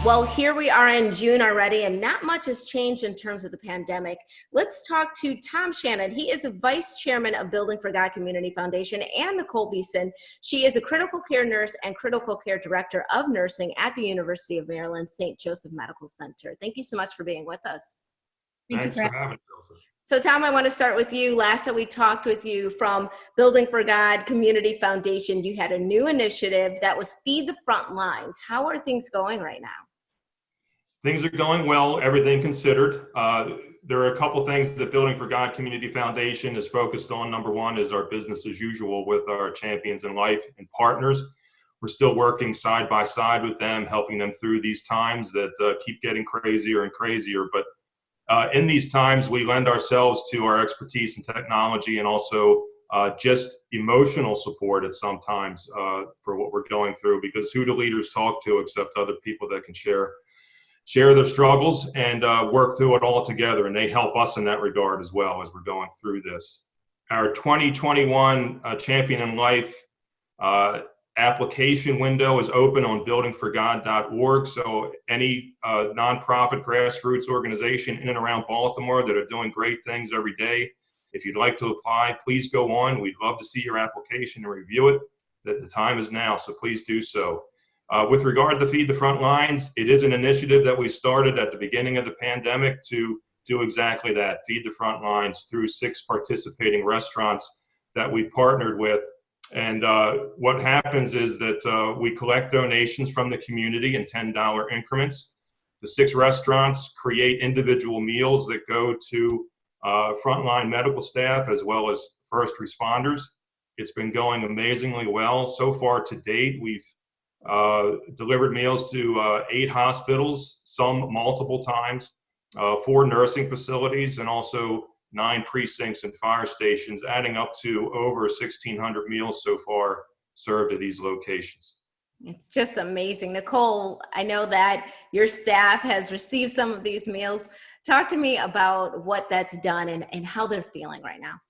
Well, here we are in June already, and not much has changed in terms of the pandemic. Let's talk to Tom Shannon. He is a vice chairman of Building for God Community Foundation, and Nicole Beeson. She is a critical care nurse and critical care director of nursing at the University of Maryland, St. Joseph Medical Center. Thank you so much for being with us. Thanks for having me, Joseph. So Tom, I want to start with you. Last that we talked with you from Building for God Community Foundation, you had a new initiative that was Feed the Front Lines. How are things going right now? Things are going well, everything considered. There are a couple things that Building for God Community Foundation is focused on. Number one is our business as usual with our Champions in Life and partners. We're still working side by side with them, helping them through these times that keep getting crazier and crazier. But in these times, we lend ourselves to our expertise in technology and also just emotional support at some times for what we're going through, because who do leaders talk to except other people that can share their struggles and work through it all together. And they help us in that regard as well as we're going through this. Our 2021 Champion in Life application window is open on buildingforgod.org. So any nonprofit grassroots organization in and around Baltimore that are doing great things every day, if you'd like to apply, please go on. We'd love to see your application and review it. That the time is now, so please do so. With regard to Feed the Front Lines, it is an initiative that we started at the beginning of the pandemic to do exactly that, feed the front lines through 6 participating restaurants that we've partnered with. And what happens is that we collect donations from the community in $10 increments. The 6 restaurants create individual meals that go to frontline medical staff as well as first responders. It's been going amazingly well. So far to date, we've delivered meals to 8 hospitals, some multiple times, 4 nursing facilities, and also 9 precincts and fire stations, adding up to over 1,600 meals so far served at these locations. It's just amazing. Nicole, I know that your staff has received some of these meals. Talk to me about what that's done and how they're feeling right now.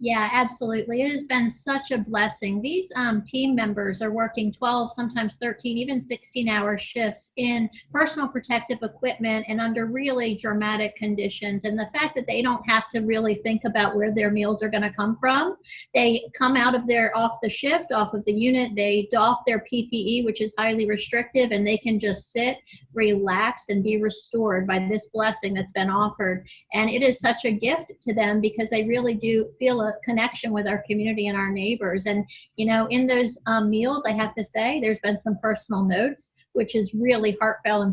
Yeah, absolutely. It has been such a blessing. These team members are working 12, sometimes 13, even 16-hour shifts in personal protective equipment and under really dramatic conditions. And the fact that they don't have to really think about where their meals are going to come from. They come out of off the shift, off of the unit, they doff their PPE, which is highly restrictive, and they can just sit, relax, and be restored by this blessing that's been offered. And it is such a gift to them because they really do feel a connection with our community and our neighbors. And you know, in those meals, I have to say there's been some personal notes, which is really heartfelt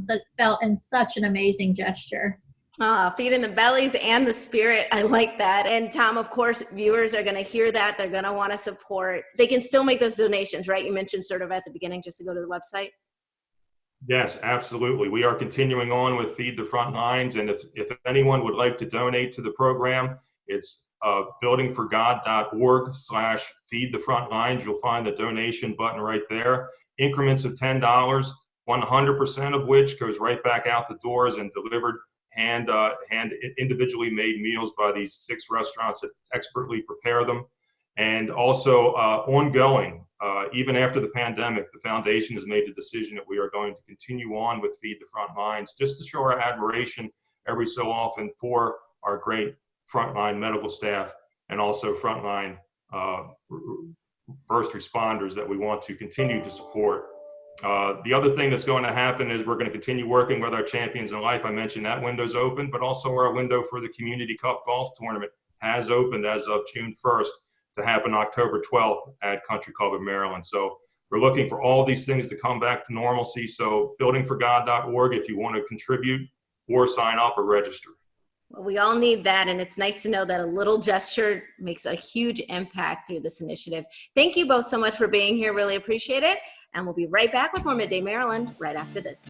and such an amazing gesture. Feeding the bellies and the spirit. I like that. And Tom, of course, viewers are going to hear that. They're going to want to support. They can still make those donations, right? You mentioned sort of at the beginning, just to go to the website. Yes, absolutely. We are continuing on with Feed the Front Lines. And if anyone would like to donate to the program, it's buildingforgod.org/feed the front lines. You'll find the donation button right there. Increments of $10, 100% of which goes right back out the doors and delivered hand individually made meals by these 6 restaurants that expertly prepare them. And also ongoing, even after the pandemic, the foundation has made the decision that we are going to continue on with Feed the Front Lines just to show our admiration every so often for our great frontline medical staff and also frontline first responders that we want to continue to support. The other thing that's going to happen is we're going to continue working with our Champions in Life. I mentioned that window's open, but also our window for the Community Cup Golf Tournament has opened as of June 1st to happen October 12th at Country Club of Maryland. So we're looking for all these things to come back to normalcy. So buildingforgod.org if you want to contribute or sign up or register. Well, we all need that, and it's nice to know that a little gesture makes a huge impact through this initiative. Thank you both so much for being here. Really appreciate it. And we'll be right back with more Midday Maryland right after this.